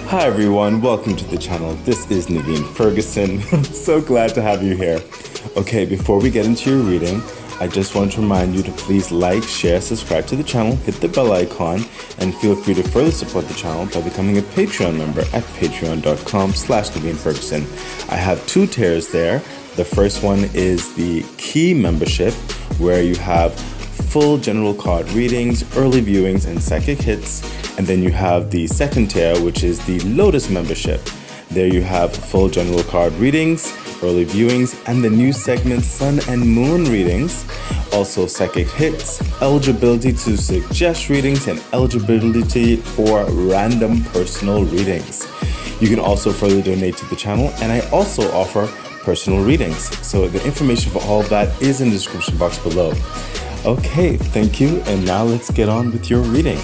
Hi everyone, welcome to the channel. This is Naveen Ferguson. I'm so glad to have you here. Okay, before we get into your reading, I just want to remind you to please like, share, subscribe to the channel, hit the bell icon, and feel free to further support the channel by becoming a Patreon member at patreon.com/Naveen Ferguson. I have two tiers there. The first one is the Key membership, where you have full general card readings, early viewings, and psychic hits. And then you have the second tier, which is the Lotus membership. There you have full general card readings, early viewings, and the new segment Sun and Moon readings. Also psychic hits, eligibility to suggest readings, and eligibility for random personal readings. You can also further donate to the channel, and I also offer personal readings. So the information for all of that is in the description box below. Okay, thank you, and now let's get on with your reading.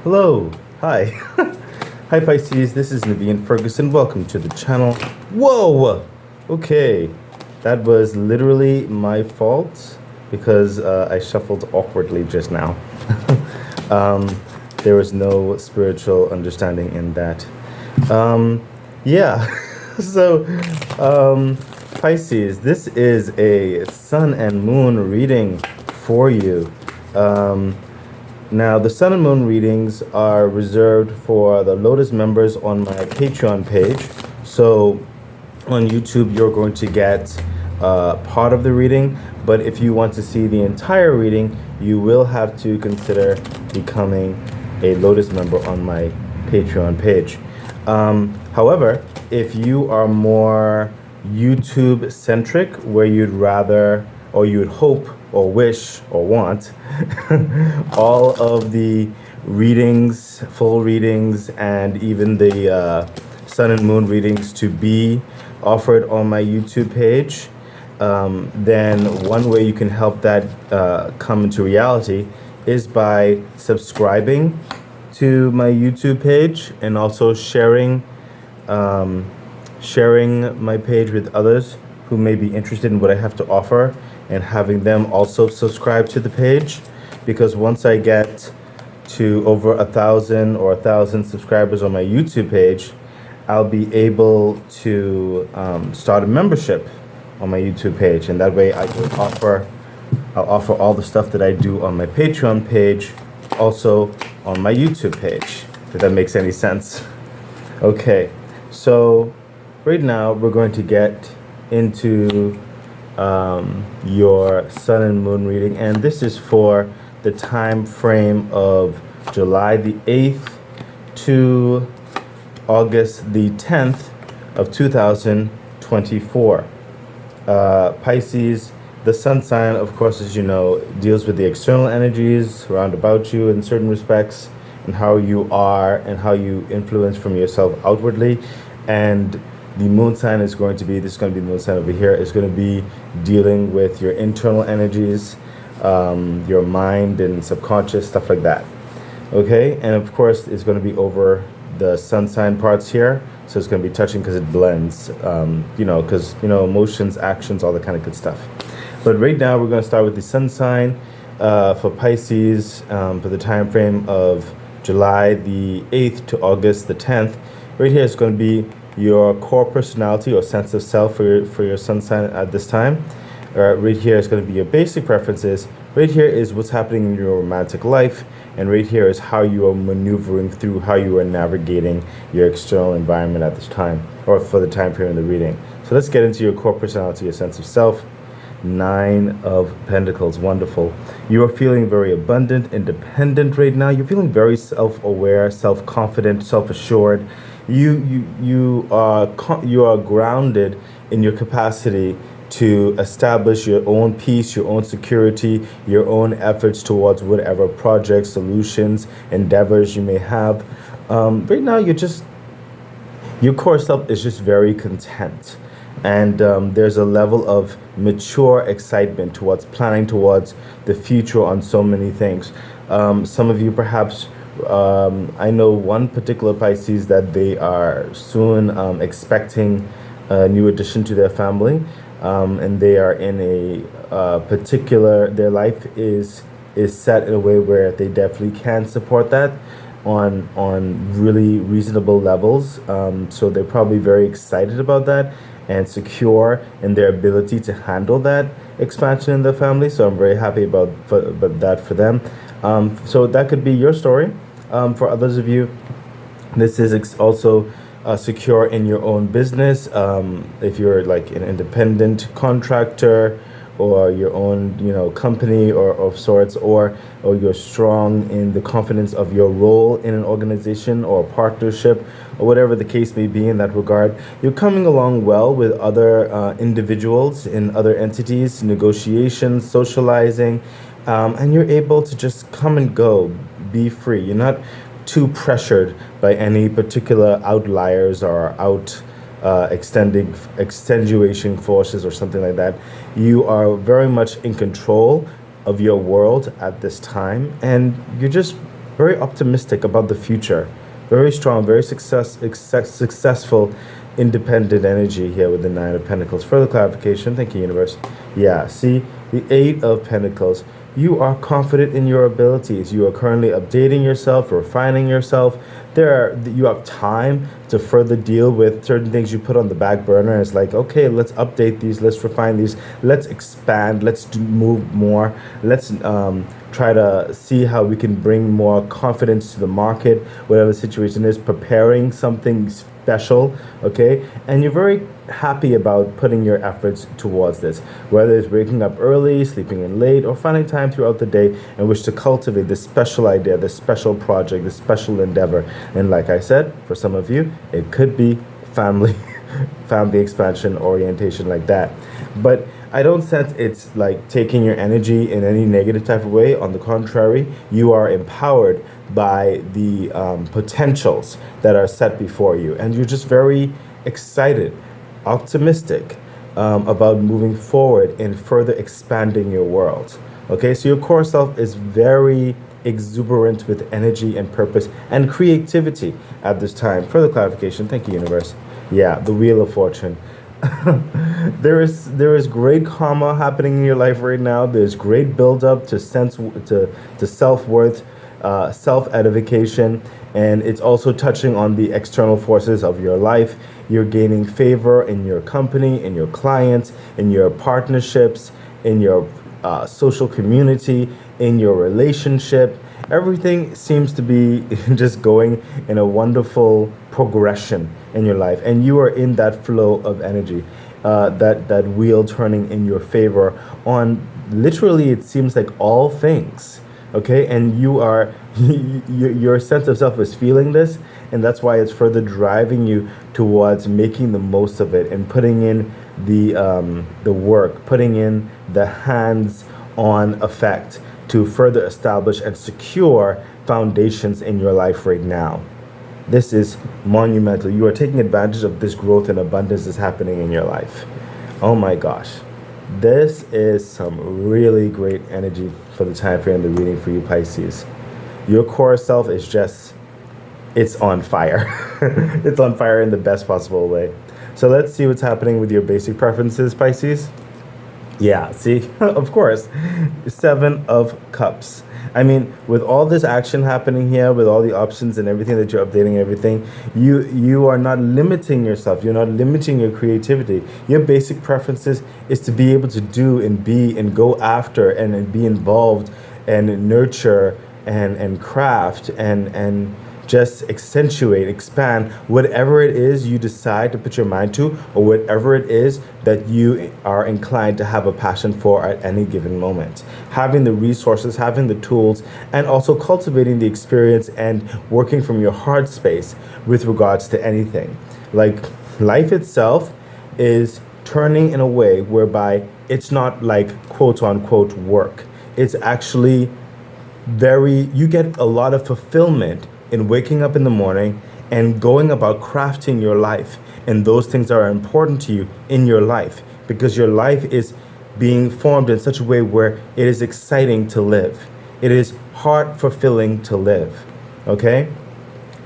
Hello, hi. Hi Pisces, this is Naveen Ferguson. Welcome to the channel. Whoa! Okay, that was literally my fault because I shuffled awkwardly just now. There was no spiritual understanding in that. Yeah, so Pisces, this is a Sun and Moon reading for you. Now, the Sun and Moon readings are reserved for the Lotus members on my Patreon page. So on YouTube, you're going to get part of the reading. But if you want to see the entire reading, you will have to consider becoming a Lotus member on my Patreon page. However, if you are more YouTube centric, where you'd rather, or you'd hope or wish or want all of the readings, full readings, and even the Sun and Moon readings to be offered on my YouTube page, then one way you can help that come into reality is by subscribing to my YouTube page and also sharing my page with others who may be interested in what I have to offer, and having them also subscribe to the page. Because once I get to over 1,000 subscribers on my YouTube page, I'll be able to start a membership on my YouTube page, and that way I'll offer all the stuff that I do on my Patreon page also on my YouTube page, if that makes any sense. Okay, so right now we're going to get into your Sun and Moon reading, and this is for the time frame of July the 8th to August the 10th of 2024. Pisces, the sun sign, of course, as you know, deals with the external energies around about you in certain respects, and how you are and how you influence from yourself outwardly. And the moon sign is going to be, this is going to be the moon sign over here, is going to be dealing with your internal energies, your mind and subconscious, stuff like that. Okay, and of course it's going to be over the sun sign parts here, so it's going to be touching because it blends, because emotions, actions, all that kind of good stuff. But right now we're going to start with the sun sign for Pisces for the time frame of July the 8th to August the 10th. Right here is going to be your core personality or sense of self for your sun sign at this time. Right here is going to be your basic preferences. Right here is what's happening in your romantic life. And right here is how you are maneuvering through, how you are navigating your external environment at this time, or for the time frame of the reading. So let's get into your core personality, your sense of self. 9 of Pentacles, wonderful. You are feeling very abundant, independent right now. You're feeling very self-aware, self-confident, self-assured. You are grounded in your capacity to establish your own peace, your own security, your own efforts towards whatever projects, solutions, endeavors you may have. Right now, your core self is just very content. And there's a level of mature excitement towards planning towards the future on so many things. Some of you perhaps, I know one particular Pisces that they are soon expecting a new addition to their family. And they are in a particular, their life is is set in a way where they definitely can support that on really reasonable levels. So they're probably very excited about that and secure in their ability to handle that expansion in the family. So I'm very happy about that for them. So that could be your story. For others of you, this is also secure in your own business. If you're like an independent contractor or your own, company or of sorts, or you're strong in the confidence of your role in an organization or a partnership, or whatever the case may be in that regard, you're coming along well with other individuals in other entities, negotiations, socializing, and you're able to just come and go, be free. You're not too pressured by any particular outliers or extenuation forces or something like that. You are very much in control of your world at this time, and you're just very optimistic about the future. Very strong, very successful, independent energy here with the Nine of Pentacles. Further clarification. Thank you, universe. Yeah, see, the Eight of Pentacles. You are confident in your abilities. You are currently updating yourself, refining yourself. You have time to further deal with certain things you put on the back burner. It's like, okay, let's update these, let's refine these, let's expand, move more. Let's try to see how we can bring more confidence to the market, whatever the situation is, preparing something special, okay? And you're very happy about putting your efforts towards this, whether it's waking up early, sleeping in late, or finding time throughout the day in which to cultivate this special idea, this special project, this special endeavor. And like I said, for some of you, it could be family family expansion orientation like that. But I don't sense it's like taking your energy in any negative type of way. On the contrary, you are empowered by the potentials that are set before you, and you're just very excited, optimistic about moving forward and further expanding your world. Okay, so your core self is very exuberant with energy and purpose and creativity at this time. Further clarification. Thank you, universe. Yeah, the Wheel of Fortune. there is great karma happening in your life right now. There's great build up to self-worth, self-edification, and it's also touching on the external forces of your life. You're gaining favor in your company, in your clients, in your partnerships, in your social community, in your relationship. Everything seems to be just going in a wonderful progression in your life, and you are in that flow of energy, that wheel turning in your favor on literally, it seems like all things. Okay, and you are your sense of self is feeling this, and that's why it's further driving you towards making the most of it and putting in the work, putting in the hands-on effect to further establish and secure foundations in your life right now. This is monumental. You are taking advantage of this growth and abundance that's happening in your life. Oh my gosh. This is some really great energy for the time frame of the reading for you, Pisces. Your core self is just, it's on fire. It's on fire in the best possible way. So let's see what's happening with your basic preferences, Pisces. Yeah, see, of course, Seven of Cups. I mean, with all this action happening here, with all the options and everything that you're updating, everything, you are not limiting yourself. You're not limiting your creativity. Your basic preferences is to be able to do and be and go after and be involved and nurture and craft and just accentuate, expand whatever it is you decide to put your mind to, or whatever it is that you are inclined to have a passion for at any given moment. Having the resources, having the tools, and also cultivating the experience and working from your heart space with regards to anything. Like, life itself is turning in a way whereby it's not like quote unquote work. It's actually you get a lot of fulfillment in waking up in the morning and going about crafting your life and those things that are important to you in your life, because your life is being formed in such a way where it is exciting to live. It is heart fulfilling to live. Okay?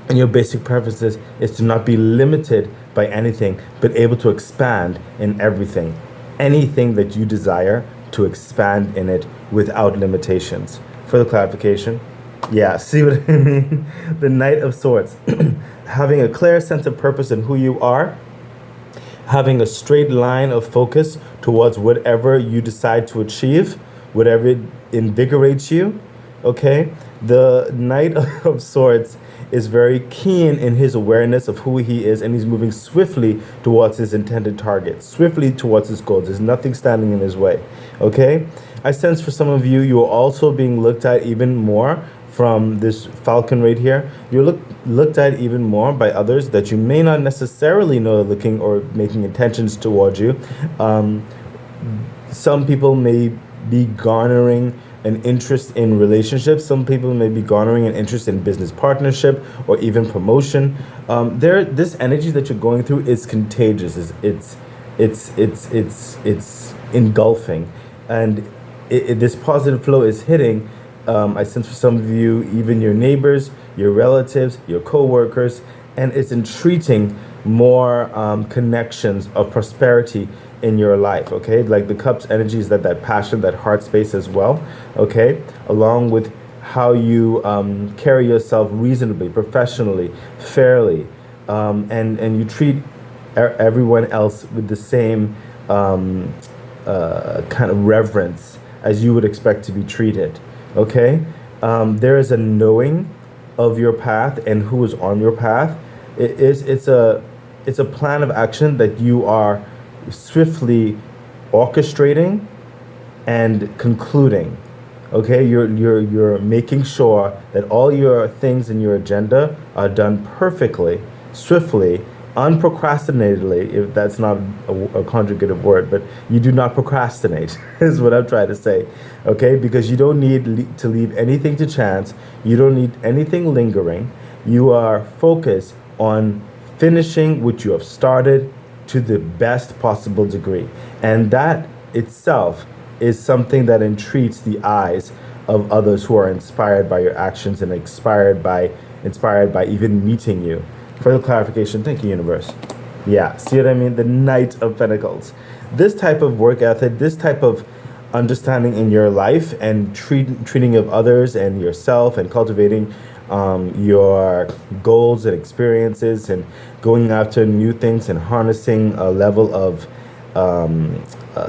And your basic preferences is to not be limited by anything, but able to expand in everything. Anything that you desire, to expand in it without limitations. for the clarification. Yeah, see what I mean? The Knight of Swords. Having a clear sense of purpose in who you are, having a straight line of focus towards whatever you decide to achieve, whatever invigorates you, okay? The Knight of Swords is very keen in his awareness of who he is, and he's moving swiftly towards his intended target, swiftly towards his goals. There's nothing standing in his way, okay? I sense for some of you, you are also being looked at even more from this falcon right here. You're looked at even more by others that you may not necessarily know are looking or making intentions towards you. Some people may be garnering an interest in relationships. Some people may be garnering an interest in business partnership or even promotion. This energy that you're going through is contagious. It's engulfing, and this positive flow is hitting. I sense for some of you, even your neighbors, your relatives, your co-workers, and it's entreating more connections of prosperity in your life, okay? Like the Cups energy is that passion, that heart space as well, okay? Along with how you carry yourself reasonably, professionally, fairly, and you treat everyone else with the same kind of reverence as you would expect to be treated, okay? There is a knowing of your path and who is on your path. It's a plan of action that you are swiftly orchestrating and concluding. Okay, you're making sure that all your things in your agenda are done perfectly, swiftly, unprocrastinatedly, if that's not a conjugative word, but you do not procrastinate is what I'm trying to say. Okay, because you don't need to leave anything to chance. You don't need anything lingering. You are focused on finishing what you have started to the best possible degree. And that itself is something that entreats the eyes of others who are inspired by your actions and inspired by even meeting you. Further clarification, thank you, universe. Yeah, see what I mean? The Knight of Pentacles. This type of work ethic, this type of understanding in your life and treating of others and yourself and cultivating your goals and experiences and going after new things and harnessing a level of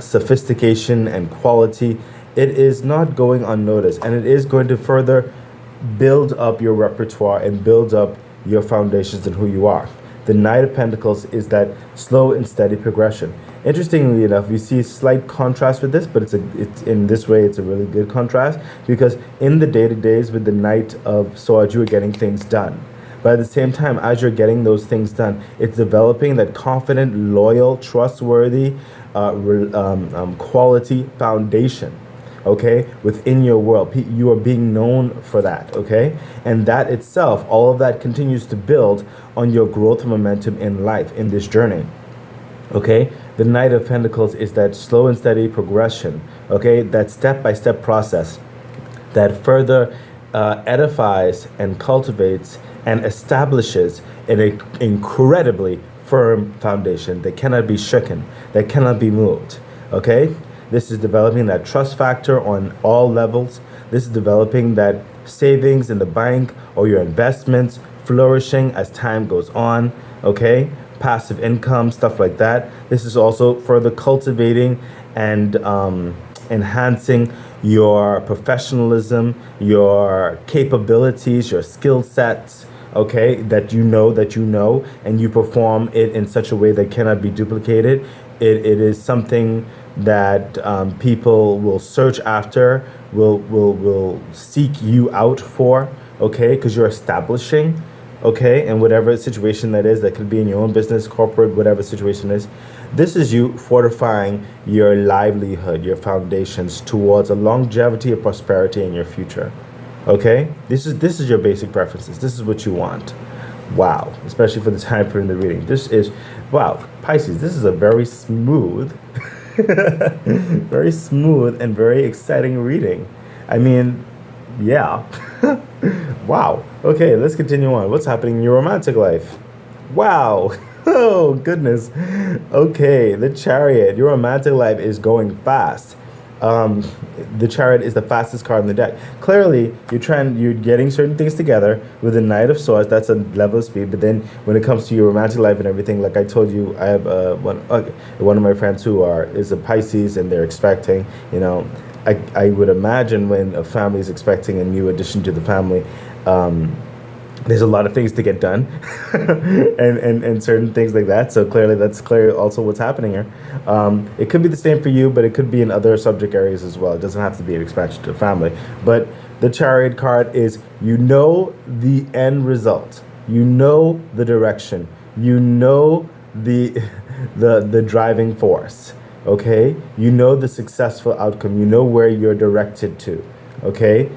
sophistication and quality, it is not going unnoticed, and it is going to further build up your repertoire and build up your foundations and who you are. The Knight of Pentacles is that slow and steady progression. Interestingly enough, we see slight contrast with this, but it's in this way, it's a really good contrast, because in the day-to-days with the Knight of Swords, you are getting things done. But at the same time, as you're getting those things done, it's developing that confident, loyal, trustworthy, quality foundation, okay, within your world. You are being known for that, okay? And that itself, all of that continues to build on your growth momentum in life, in this journey, okay? The Knight of Pentacles is that slow and steady progression, okay? That step-by-step process that further edifies and cultivates and establishes an incredibly firm foundation that cannot be shaken, that cannot be moved, okay? This is developing that trust factor on all levels. This is developing that savings in the bank or your investments flourishing as time goes on, okay? Passive income, stuff like that. This is also further cultivating and enhancing your professionalism, your capabilities, your skill sets, okay, that you know, and you perform it in such a way that cannot be duplicated. It is something that people will search after, will seek you out for, okay, because you're establishing, okay, and whatever situation that is, that could be in your own business, corporate, whatever situation is. This is you fortifying your livelihood, your foundations towards a longevity of prosperity in your future, okay? This is your basic preferences. This is what you want. Wow, especially for the time frame of the reading. This is, wow, Pisces, this is a very smooth, very smooth and very exciting reading. I mean, yeah. Wow. Okay, let's continue on. What's happening in your romantic life? Wow. Oh, goodness. Okay, the Chariot. Your romantic life is going fast. the Chariot is the fastest card in the deck. Clearly, you're getting certain things together with the Knight of Swords. That's a level of speed. But then when it comes to your romantic life and everything, like I told you, I have one of my friends who is a Pisces, and they're expecting. I would imagine when a family is expecting a new addition to the family, there's a lot of things to get done and certain things like that. So clearly that's also what's happening here. It could be the same for you, but it could be in other subject areas as well. It doesn't have to be an expansion to a family. But the Chariot card is, the end result. The direction. The driving force. Okay? The successful outcome. Where you're directed to. Okay?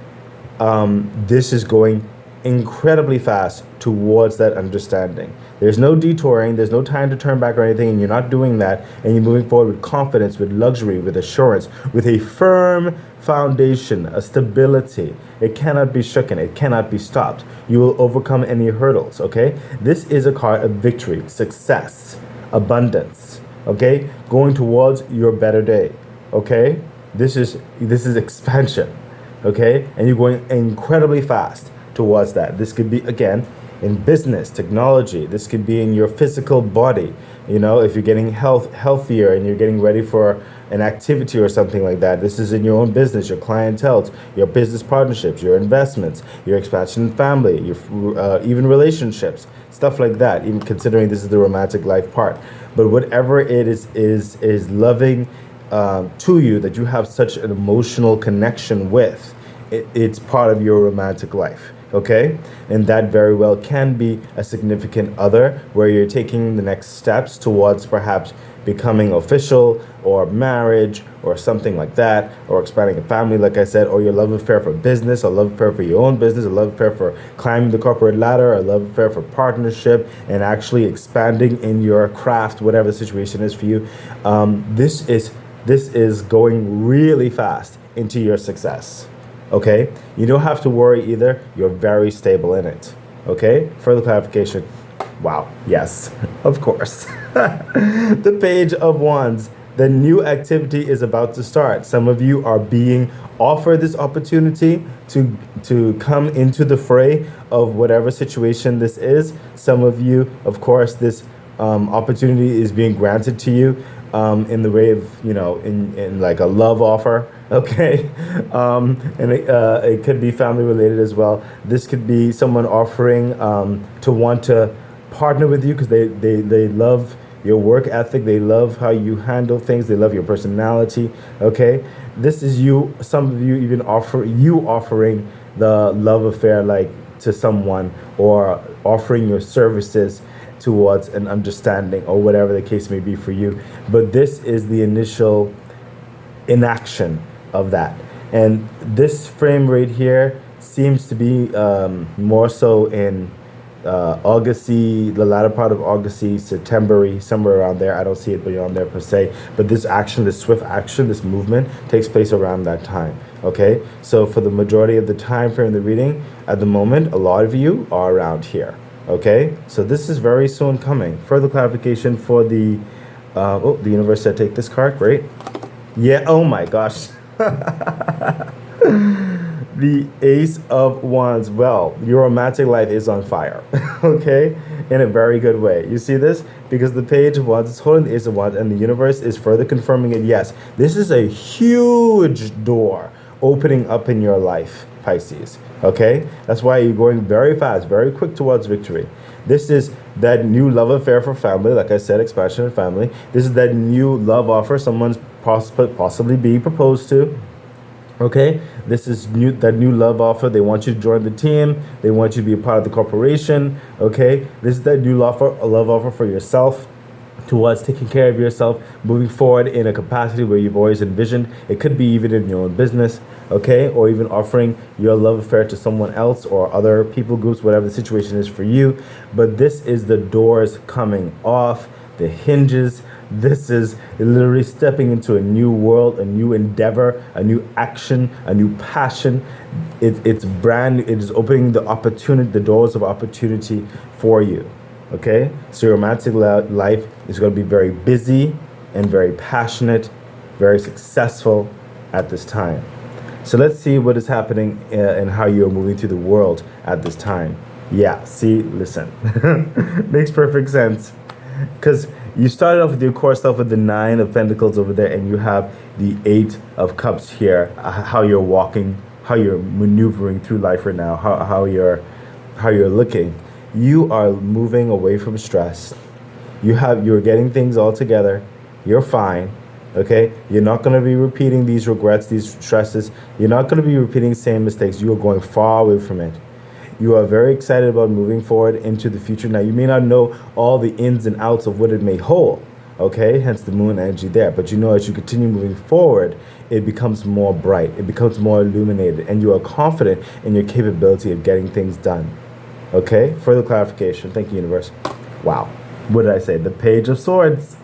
This is going incredibly fast towards that understanding. There's no detouring, there's no time to turn back or anything, and you're not doing that, and you're moving forward with confidence, with luxury, with assurance, with a firm foundation, a stability. It cannot be shooken, it cannot be stopped. You will overcome any hurdles, okay? This is a card of victory, success, abundance, okay? Going towards your better day, okay? This is expansion, okay? And you're going incredibly fast towards that. This could be, again, in business, technology. This could be in your physical body. If you're getting healthier and you're getting ready for an activity or something like that. This is in your own business, your clientele, your business partnerships, your investments, your expansion in family, your even relationships, stuff like that. Even considering this is the romantic life part, but whatever it is loving to you, that you have such an emotional connection with. It's part of your romantic life, okay? And that very well can be a significant other, where you're taking the next steps towards perhaps becoming official, or marriage, or something like that, or expanding a family, like I said, or your love affair for business, a love affair for your own business, a love affair for climbing the corporate ladder, a love affair for partnership, and actually expanding in your craft, whatever the situation is for you. This is going really fast into your success. Okay, you don't have to worry either. You're very stable in it. Okay, further clarification. Wow, yes, of course. The Page of Wands. The new activity is about to start. Some of you are being offered this opportunity to come into the fray of whatever situation this is. Some of you, of course, this opportunity is being granted to you in the way of, in like a love offer. Okay, and it could be family related as well. This could be someone offering to want to partner with you because they love your work ethic, they love how you handle things, they love your personality. Okay, this is you. Some of you even offering the love affair, like to someone, or offering your services towards an understanding, or whatever the case may be for you. But this is the initial inaction of that. And this frame right here seems to be more so in Augusty, the latter part of Augusty, September, somewhere around there. I don't see it beyond there per se, but this action, this swift action, this movement takes place around that time. Okay, so for the majority of the time frame of the reading at the moment, a lot of you are around here. Okay, so this is very soon coming. Further clarification for the the universe said take this card. Great. Yeah, oh my gosh. The Ace of Wands. Well, your romantic life is on fire, okay? In a very good way. You see this? Because the Page of Wands is holding the Ace of Wands, and the universe is further confirming it. Yes, this is a huge door opening up in your life, Pisces, okay? That's why you're going very fast, very quick towards victory. This is that new love affair for family, like I said, expansion of family. This is that new love offer someone's possibly being proposed to. Okay, this is that new love offer. They want you to join the team. They want you to be a part of the corporation. Okay, this is that new love offer for yourself, towards taking care of yourself, moving forward in a capacity where you've always envisioned. It could be even in your own business, okay, or even offering your love affair to someone else or other people groups, whatever the situation is for you. But this is the doors coming off, the hinges. This is literally stepping into a new world, a new endeavor, a new action, a new passion. It's brand new. It is opening the doors of opportunity for you. Okay, so your romantic life is going to be very busy and very passionate, very successful, at this time. So let's see what is happening and how you're moving through the world at this time. Yeah, see, listen. Makes perfect sense. Because you started off with your core self with the 9 of Pentacles over there, and you have the 8 of Cups here. How you're walking, how you're maneuvering through life right now, how you're looking. You are moving away from stress. You're getting things all together. You're fine. Okay, you're not going to be repeating these regrets, these stresses. You're not going to be repeating the same mistakes. You are going far away from it. You are very excited about moving forward into the future. Now, you may not know all the ins and outs of what it may hold, okay? Hence the moon energy there. But you know, as you continue moving forward, it becomes more bright. It becomes more illuminated. And you are confident in your capability of getting things done, okay? Further clarification. Thank you, universe. Wow. What did I say? The Page of Swords.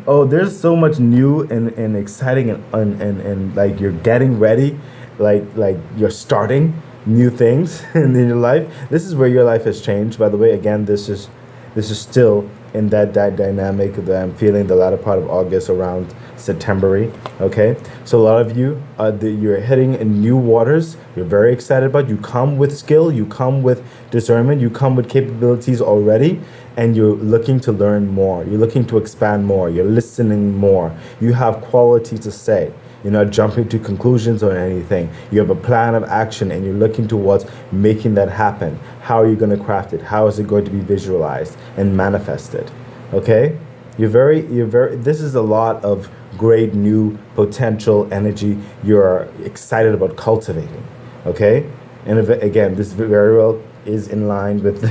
Oh, there's so much new and exciting and like you're getting ready, like you're starting new things in your life. This is where your life has changed, by the way. Again, this is still in that dynamic that I'm feeling the latter part of August, around September. Okay, so a lot of you you're heading in new waters. You're very excited about. You come with skill, you come with discernment, you come with capabilities already, and you're looking to learn more. You're looking to expand more. You're listening more. You have quality to say. You're not jumping to conclusions or anything. You have a plan of action, and you're looking towards making that happen. How are you going to craft it? How is it going to be visualized and manifested? Okay? This is a lot of great new potential energy you're excited about cultivating. Okay? And again, this very well is in line with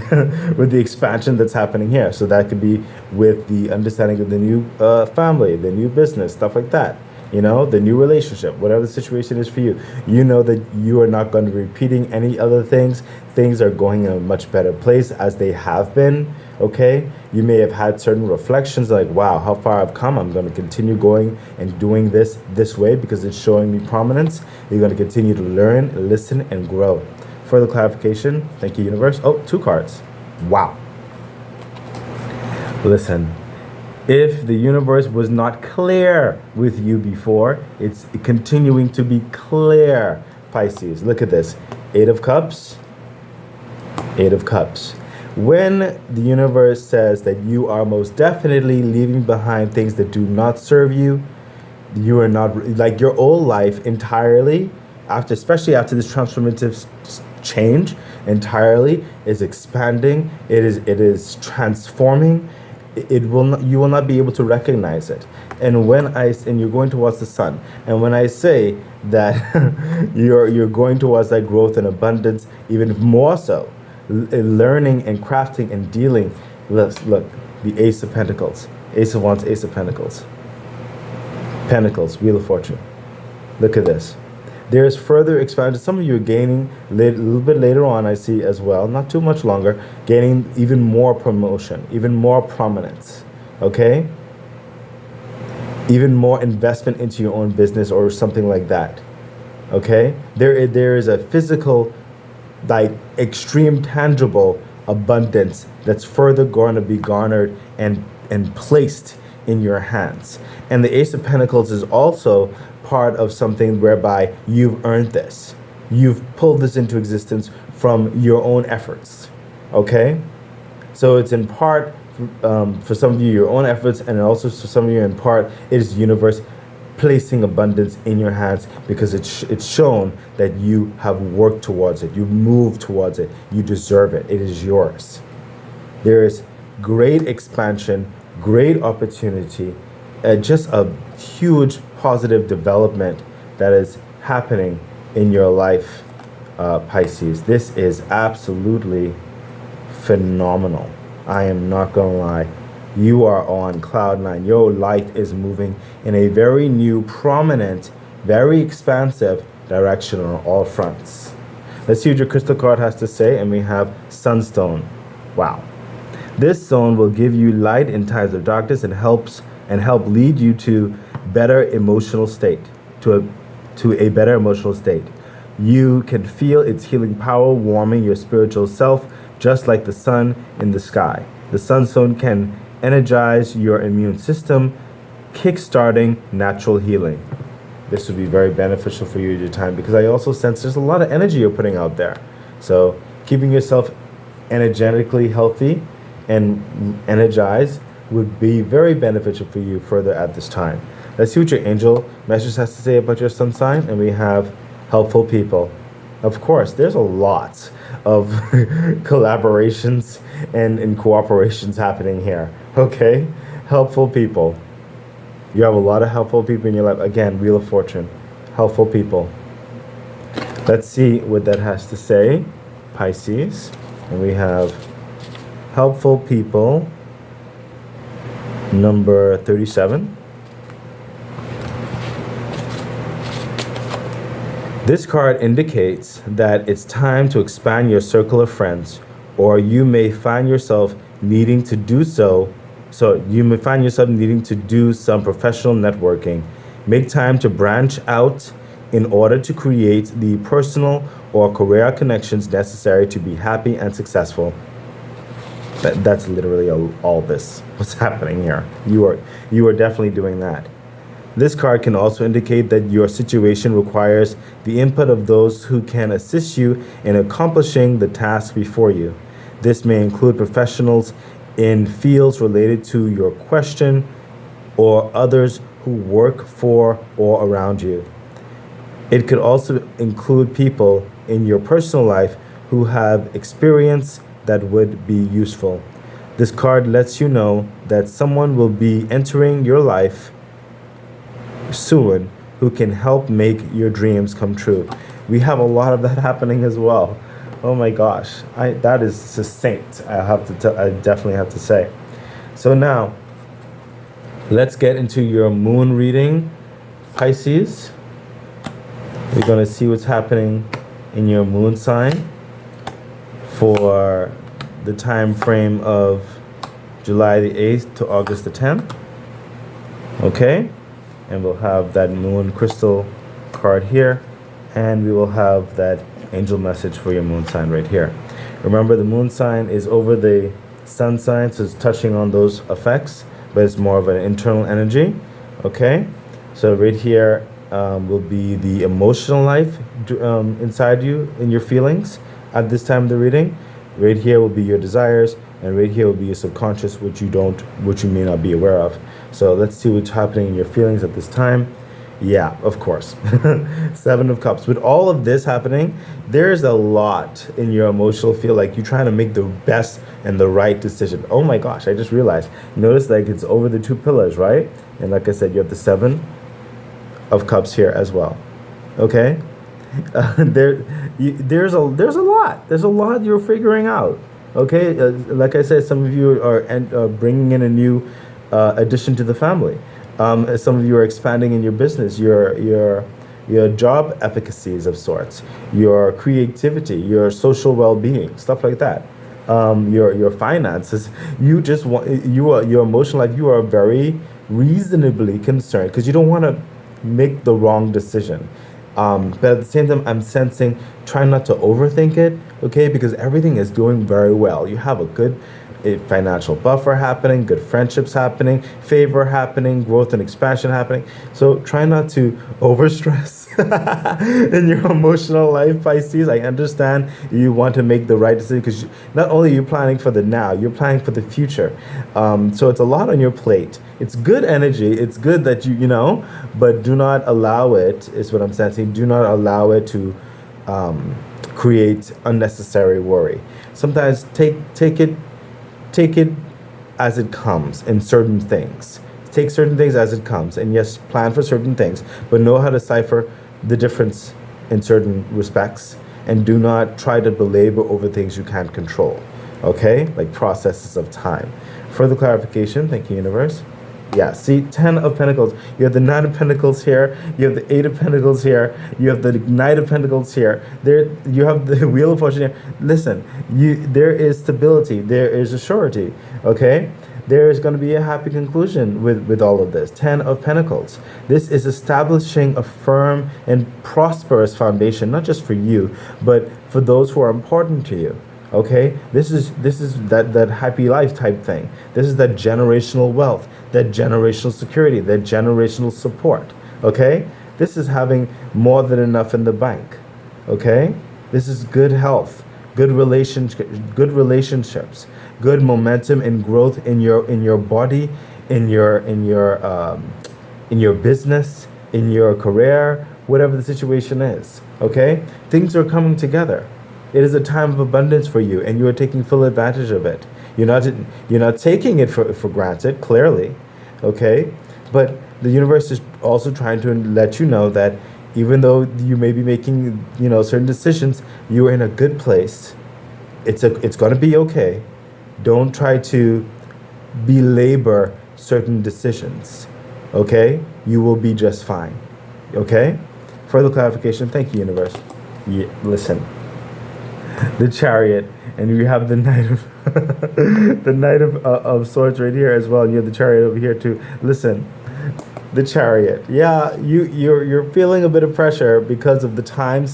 with the expansion that's happening here. So that could be with the understanding of the new family, the new business, stuff like that. You know, the new relationship, whatever the situation is for you. You know that you are not going to be repeating any other things. Things are going in a much better place as they have been, okay? You may have had certain reflections like, wow, how far I've come. I'm going to continue going and doing this way because it's showing me prominence. You're going to continue to learn, listen, and grow. Further clarification, thank you, universe. Oh, 2 cards. Wow. Listen. If the universe was not clear with you before, it's continuing to be clear, Pisces. Look at this. 8 of Cups. 8 of Cups. When the universe says that you are most definitely leaving behind things that do not serve you, you are not, like your old life entirely, especially after this transformative change, entirely is expanding. It is transforming. You will not be able to recognize it. And you're going towards the sun. And when I say that you're going towards that growth and abundance, even more so, learning and crafting and dealing. Look, the Ace of Pentacles, Ace of Wands, Ace of Pentacles, Pentacles, Wheel of Fortune. Look at this. There's further expansion. Some of you are gaining a little bit later on, I see as well, not too much longer, gaining even more promotion, even more prominence, okay? Even more investment into your own business or something like that, okay? There is a physical, like extreme tangible abundance that's further going to be garnered and placed in your hands. And the Ace of Pentacles is also part of something whereby you've earned this. You've pulled this into existence from your own efforts, okay? So it's in part, for some of you, your own efforts, and also for some of you in part, it is the universe placing abundance in your hands because it's shown that you have worked towards it, you moved towards it, you deserve it, it is yours. There is great expansion, great opportunity, just a huge positive development that is happening in your life, Pisces. This is absolutely phenomenal. I am not gonna lie. You are on cloud 9. Your life is moving in a very new, prominent, very expansive direction on all fronts. Let's see what your crystal card has to say, and we have Sunstone. Wow. This stone will give you light in times of darkness and help lead you to better emotional state, to a better emotional state. You can feel its healing power warming your spiritual self, just like the sun in the sky. The sunstone can energize your immune system, kickstarting natural healing. this would be very beneficial for you at your time, because I also sense there's a lot of energy you're putting out there. So keeping yourself energetically healthy and energized would be very beneficial for you further at this time. Let's see what your angel message has to say about your sun sign. And we have helpful people. Of course, there's a lot of collaborations and cooperations happening here. Okay? Helpful people. You have a lot of helpful people in your life. Again, Wheel of Fortune. Helpful people. Let's see what that has to say. Pisces. And we have helpful people, number 37. This card indicates that it's time to expand your circle of friends, or you may find yourself needing to do so. So you may find yourself needing to do some professional networking. Make time to branch out in order to create the personal or career connections necessary to be happy and successful. That's literally all this. What's happening here? You are definitely doing that. This card can also indicate that your situation requires the input of those who can assist you in accomplishing the task before you. This may include professionals in fields related to your question, or others who work for or around you. It could also include people in your personal life who have experience that would be useful. This card lets you know that someone will be entering your life soon who can help make your dreams come true. We have a lot of that happening as well. Oh my gosh, that is succinct. I definitely have to say. So now, let's get into your moon reading, Pisces. We're going to see what's happening in your moon sign for the time frame of July the 8th to August the 10th. Okay? And we'll have that moon crystal card here, and we will have that angel message for your moon sign right here. Remember, the moon sign is over the sun sign, so it's touching on those effects, but it's more of an internal energy. Okay? So right here will be the emotional life inside you, in your feelings at this time of the reading. Right here will be your desires, and right here will be your subconscious, which you may not be aware of. So let's see what's happening in your feelings at this time. Yeah, of course. 7 of Cups. With all of this happening, there's a lot in your emotional feel, like you're trying to make the best and the right decision. Oh my gosh, I just realized. Notice like it's over the 2 pillars, right? And like I said, you have the 7 of Cups here as well. Okay? There's a lot. There's a lot you're figuring out. Okay? Like I said, some of you are bringing in a new addition to the family. Some of you are expanding in your business, your job efficacies of sorts, your creativity, your social well-being, stuff like that. Your finances. You just want your emotional life. You are very reasonably concerned because you don't want to make the wrong decision. But at the same time, I'm sensing try not to overthink it. Okay, because everything is doing very well. You have a good financial buffer happening, good friendships happening, favor happening, growth and expansion happening. So try not to overstress in your emotional life, Pisces. I understand you want to make the right decision because not only are you planning for the now, you're planning for the future. So it's a lot on your plate. It's good energy. It's good that you know, but do not allow it, is what I'm sensing. Do not allow it to create unnecessary worry. Sometimes take it as it comes in certain things. Take certain things as it comes, and yes, plan for certain things, but know how to decipher the difference in certain respects, and do not try to belabor over things you can't control. Okay? Like processes of time. Further clarification, thank you, universe. Yeah, see, 10 of Pentacles. You have the 9 of Pentacles here. You have the 8 of Pentacles here. You have the Knight of Pentacles here. There, you have the Wheel of Fortune here. Listen, there is stability. There is a surety. Okay? There is going to be a happy conclusion with all of this. 10 of Pentacles. This is establishing a firm and prosperous foundation, not just for you, but for those who are important to you. Okay, this is that happy life type thing. This is that generational wealth, that generational security, that generational support. Okay, This is having more than enough in the bank. Okay? This is good health, good relationships, good momentum and growth in your body, in your business, in your career, whatever the situation is. Okay? Things are coming together. It is a time of abundance for you, and you are taking full advantage of it. You're not taking it for granted, clearly. Okay? But the universe is also trying to let you know that even though you may be making, certain decisions, you are in a good place. It's going to be okay. Don't try to belabor certain decisions. Okay? You will be just fine. Okay? Further clarification. Thank you, universe. Yeah, listen. The Chariot, and you have the Knight of the Knight of Swords right here as well. And you have the Chariot over here too. Listen. The Chariot. Yeah, you're feeling a bit of pressure because of the time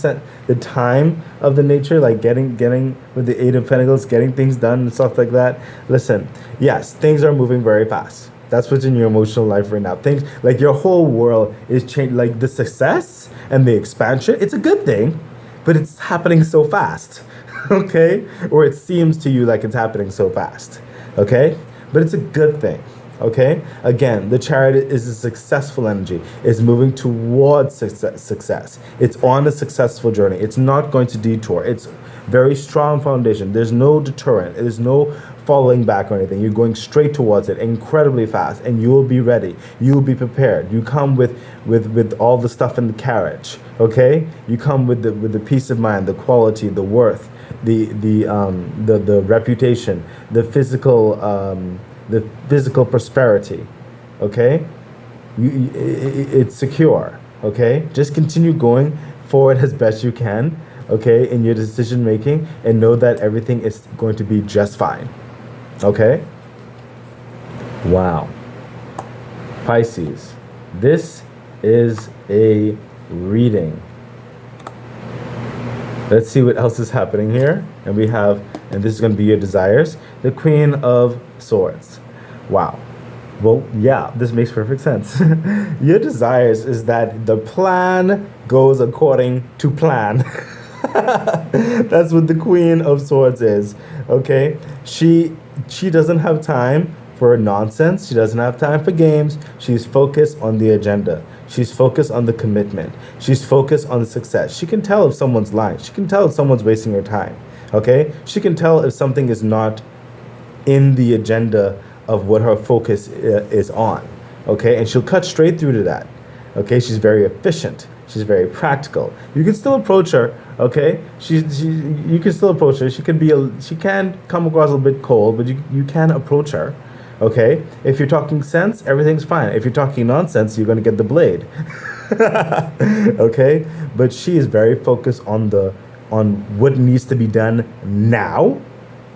of the nature, like getting with the Eight of Pentacles, getting things done and stuff like that. Listen, yes, things are moving very fast. That's what's in your emotional life right now. Things like your whole world is changed. Like the success and the expansion, it's a good thing, but it's happening so fast. Okay? Or it seems to you like it's happening so fast. Okay? But it's a good thing. Okay? Again, the Chariot is a successful energy. It's moving towards success. It's on a successful journey. It's not going to detour. It's very strong foundation. There's no deterrent. There's no falling back or anything. You're going straight towards it incredibly fast, and you will be ready. You will be prepared. You come with all the stuff in the carriage. Okay? You come with the peace of mind, the quality, the worth, the reputation, the physical prosperity. Okay? It's secure. Okay? Just continue going forward as best you can, okay, in your decision making, and know that everything is going to be just fine. Okay? Wow. Pisces, this is a reading. Let's see what else is happening here. And we have, and this is going to be your desires, the Queen of Swords. Wow. Well, yeah, this makes perfect sense. Your desires is that the plan goes according to plan. That's what the Queen of Swords is. Okay? She doesn't have time for nonsense. She doesn't have time for games. She's focused on the agenda. She's focused on the commitment. She's focused on the success. She can tell if someone's lying. She can tell if someone's wasting her time. Okay? She can tell if something is not in the agenda of what her focus is on. Okay? And she'll cut straight through to that. Okay? She's very efficient. She's very practical. You can still approach her, okay? You can still approach her. She can come across a bit cold, but you can approach her, okay? If you're talking sense, everything's fine. If you're talking nonsense, you're going to get the blade. Okay? But she is very focused on what needs to be done now,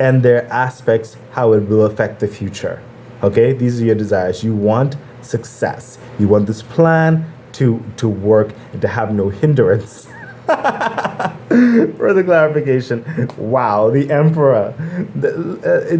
and their aspects, how it will affect the future. Okay? These are your desires. You want success. You want this plan to work and to have no hindrance. Further clarification. Wow, the Emperor.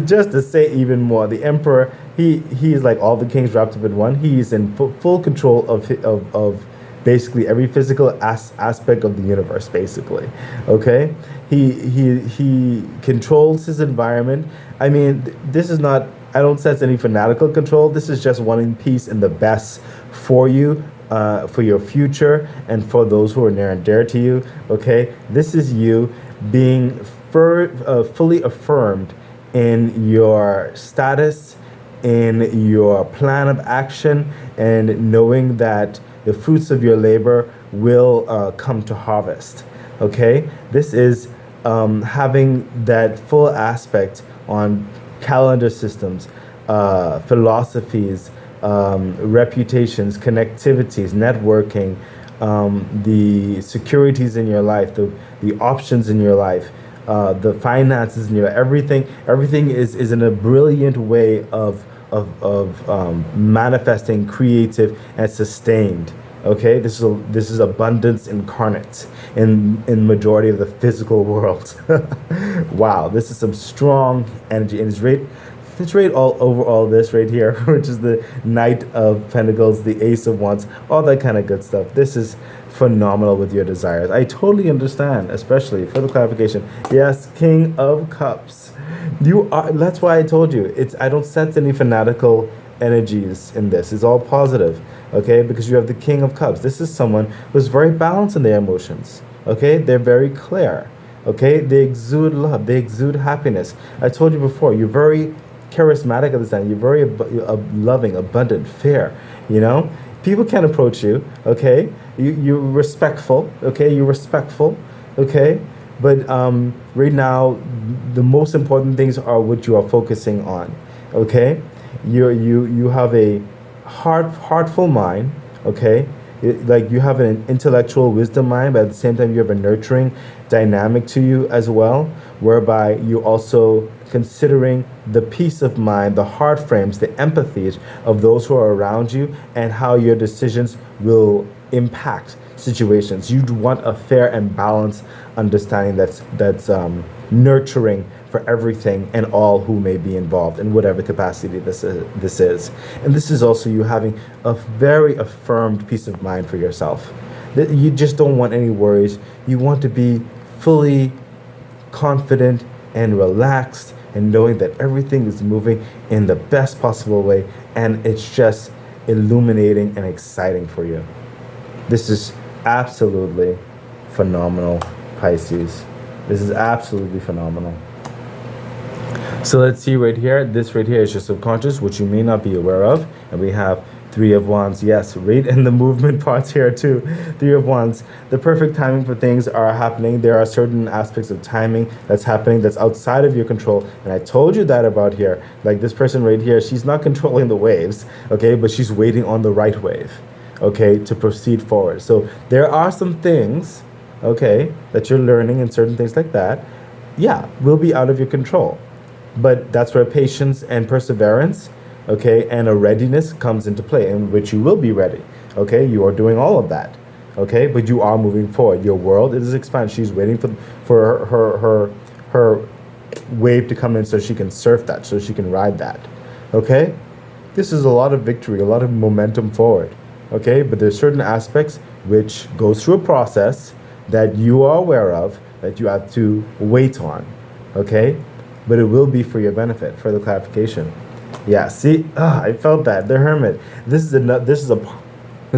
Just to say even more, the Emperor, he is like all the kings wrapped up in one. He's in full control of basically every physical aspect of the universe, basically. Okay? He controls his environment. I mean, this is not, I don't sense any fanatical control. This is just wanting peace and the best for you, for your future, and for those who are near and dear to you. Okay? This is you being fully affirmed in your status, in your plan of action, and knowing that the fruits of your labor will come to harvest. Okay? This is having that full aspect on calendar systems, philosophies, reputations, connectivities, networking, the securities in your life, the options in your life, the finances in your life. Everything is in a brilliant way of manifesting, creative, and sustained. Okay, this is abundance incarnate in majority of the physical world. Wow, this is some strong energy, and it's right. let's rate all over all this right here, which is the Knight of Pentacles, the Ace of Wands, all that kind of good stuff. This is phenomenal with your desires. I totally understand, especially for the clarification. Yes, King of Cups. You are, that's why I told you, I don't sense any fanatical energies in this. It's all positive, okay? Because you have the King of Cups. This is someone who's very balanced in their emotions, okay? They're very clear, okay? They exude love. They exude happiness. I told you before, you're very charismatic at this time. You're very loving, abundant, fair, you know? People can approach you, okay? You're respectful, okay? You're respectful, okay? But right now, the most important things are what you are focusing on, okay? You have a heartful mind, okay? Like you have an intellectual wisdom mind, but at the same time you have a nurturing dynamic to you as well, whereby you also considering the peace of mind, the heart frames, the empathies of those who are around you, and how your decisions will impact situations. You want a fair and balanced understanding that's nurturing for everything and all who may be involved in whatever capacity this is. And this is also you having a very affirmed peace of mind for yourself. That you just don't want any worries. You want to be fully confident and relaxed and knowing that everything is moving in the best possible way, and it's just illuminating and exciting for you. This is absolutely phenomenal, Pisces. This is absolutely phenomenal. So let's see right here. This right here is your subconscious, which you may not be aware of. And we have Three of Wands. Yes, right in the movement parts here too. Three of Wands. The perfect timing for things are happening. There are certain aspects of timing that's happening that's outside of your control. And I told you that about here. Like this person right here, she's not controlling the waves, okay? But she's waiting on the right wave, okay, to proceed forward. So there are some things, okay, that you're learning and certain things like that, yeah, will be out of your control. But that's where patience and perseverance, okay, and a readiness comes into play, in which you will be ready, okay? You are doing all of that, okay? But you are moving forward. Your world is expanding. She's waiting for her wave to come in so she can surf that, so she can ride that, okay? This is a lot of victory, a lot of momentum forward, okay? But there's certain aspects which goes through a process that you are aware of, that you have to wait on, okay? But it will be for your benefit. Further clarification. Yeah, see, I felt that. The Hermit. This is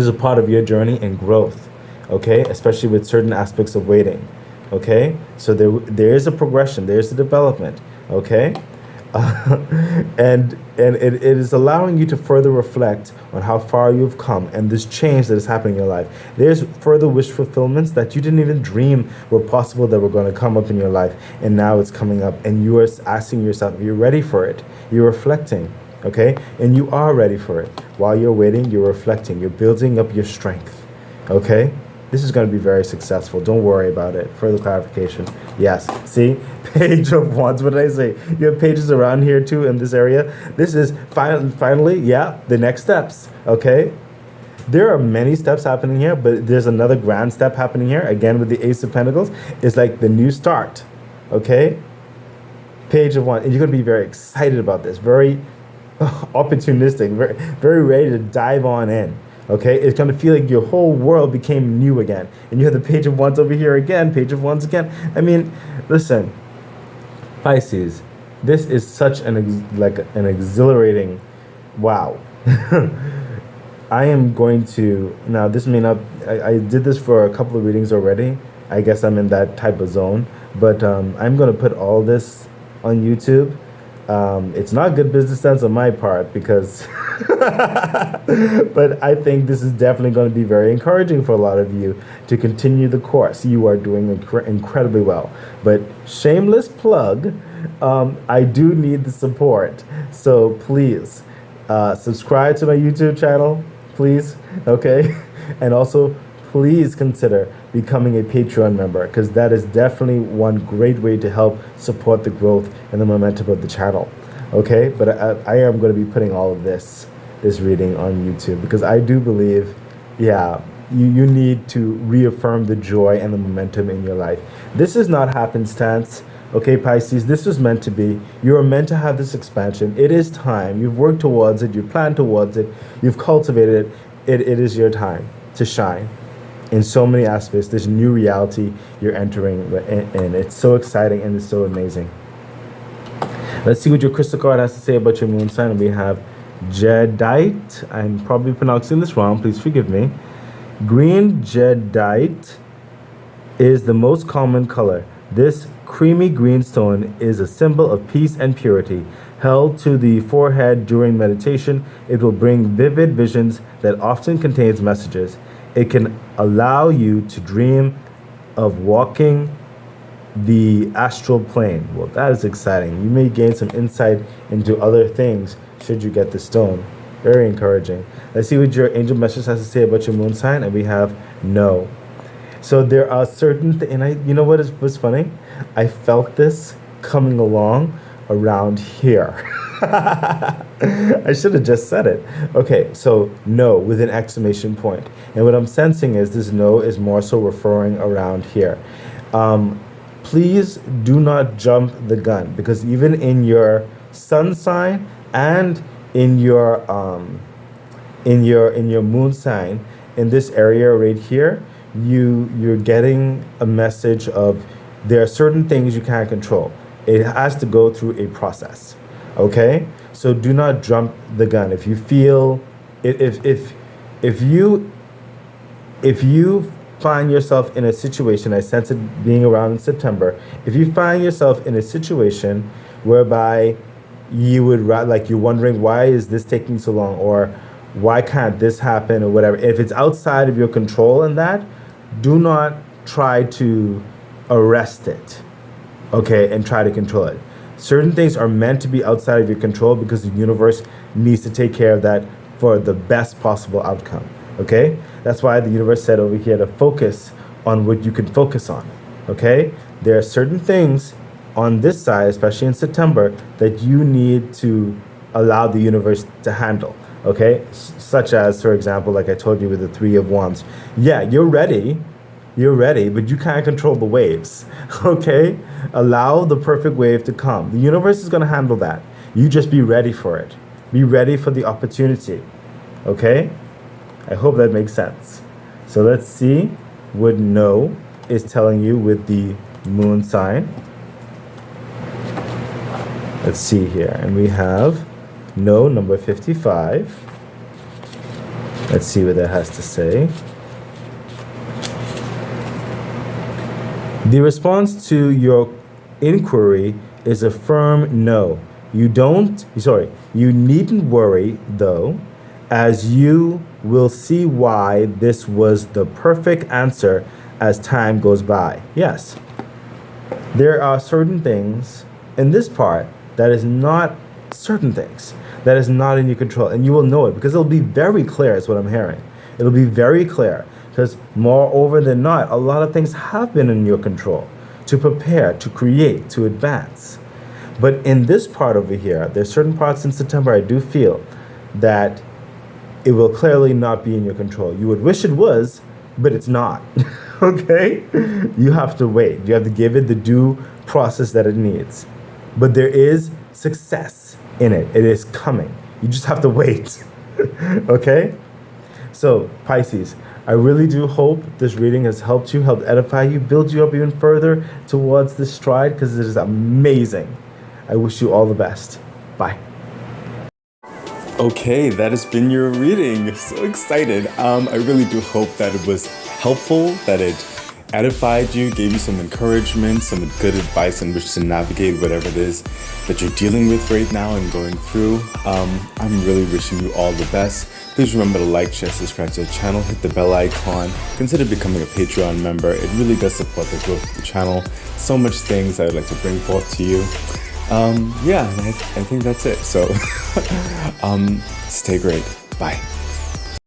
a part of your journey and growth, okay? Especially with certain aspects of waiting, okay? So there is a progression. There's a development, okay? And it is allowing you to further reflect on how far you've come and this change that is happening in your life. There's further wish fulfillments that you didn't even dream were possible that were going to come up in your life, and now it's coming up, and you are asking yourself, are you ready for it? You're reflecting, okay? And you are ready for it. While you're waiting, you're reflecting. You're building up your strength, okay? This is going to be very successful. Don't worry about it. Further clarification. Yes. See? Page of Wands. What did I say? You have pages around here too in this area. This is finally, yeah, the next steps. Okay? There are many steps happening here, but there's another grand step happening here. Again, with the Ace of Pentacles. It's like the new start. Okay? Page of Wands. And you're going to be very excited about this. Very opportunistic. Very, very ready to dive on in. Okay, it's going to feel like your whole world became new again. And you have the Page of Wands over here again, Page of Wands again. I mean, listen, Pisces, this is such an exhilarating, wow. I am going to, now this may not, I did this for a couple of readings already. I guess I'm in that type of zone. But I'm going to put all this on YouTube. It's not good business sense on my part because... but I think this is definitely going to be very encouraging for a lot of you to continue the course. You are doing incredibly well. But shameless plug, I do need the support. So please subscribe to my YouTube channel, please. Okay. And also, please consider becoming a Patreon member, because that is definitely one great way to help support the growth and the momentum of the channel. Okay, but I am going to be putting all of this reading on YouTube, because I do believe, yeah, you need to reaffirm the joy and the momentum in your life. This is not happenstance, Okay, Pisces, this was meant to be. You are meant to have this expansion. It is time. You've worked towards it. You've planned towards it. You've cultivated it. It is your time to shine in so many aspects. This new reality you're entering, and it's so exciting and it's so amazing. Let's see what your crystal card has to say about your moon sign. We have Jadeite. I'm probably pronouncing this wrong. Please forgive me. Green jadeite is the most common color. This creamy green stone is a symbol of peace and purity. Held to the forehead during meditation, it will bring vivid visions that often contains messages. It can allow you to dream of walking the astral plane. Well, that is exciting. You may gain some insight into other things should you get the stone. Very encouraging. Let's see what your angel message has to say about your moon sign, and we have no. So there are certain and you know what was funny? I felt this coming along around here. I should have just said it. Okay, so no with an exclamation point. And what I'm sensing is this no is more so referring around here. Please do not jump the gun, because even in your sun sign and in your moon sign, in this area right here, you're getting a message of there are certain things you can't control. It has to go through a process. Okay? So do not jump the gun. If you feel if you find yourself in a situation, I sense it being around in September, if you find yourself in a situation whereby you would like you're wondering why is this taking so long, or why can't this happen, or whatever, if it's outside of your control, and that, do not try to arrest it, okay, and try to control it. Certain things are meant to be outside of your control because the universe needs to take care of that for the best possible outcome, okay? That's why the universe said over here to focus on what you can focus on, okay? There are certain things on this side, especially in September, that you need to allow the universe to handle, okay? Such as, for example, like I told you with the Three of Wands. Yeah, you're ready, but you can't control the waves, okay? Allow the perfect wave to come. The universe is gonna handle that. You just be ready for it. Be ready for the opportunity, okay? I hope that makes sense. So let's see what no is telling you with the moon sign. Let's see here. And we have no, number 55. Let's see what that has to say. The response to your inquiry is a firm no. You needn't worry though, as you will see why this was the perfect answer as time goes by. Yes, there are certain things in this part that is not certain things, that is not in your control, and you will know it because it'll be very clear is what I'm hearing. It'll be very clear because moreover than not, a lot of things have been in your control to prepare, to create, to advance. But in this part over here, there's certain parts in September I do feel that it will clearly not be in your control. You would wish it was, but it's not, okay? You have to wait. You have to give it the due process that it needs. But there is success in it. It is coming. You just have to wait, okay? So, Pisces, I really do hope this reading has helped you, helped edify you, build you up even further towards this stride, because it is amazing. I wish you all the best. Bye. Okay, that has been your reading. So excited. I really do hope that it was helpful, that it edified you, gave you some encouragement, some good advice on which to navigate whatever it is that you're dealing with right now and going through. I'm really wishing you all the best. Please remember to like, share, subscribe to the channel, hit the bell icon, consider becoming a Patreon member. It really does support the growth of the channel. So much things I would like to bring forth to you. Yeah, I think that's it. So stay great. Bye.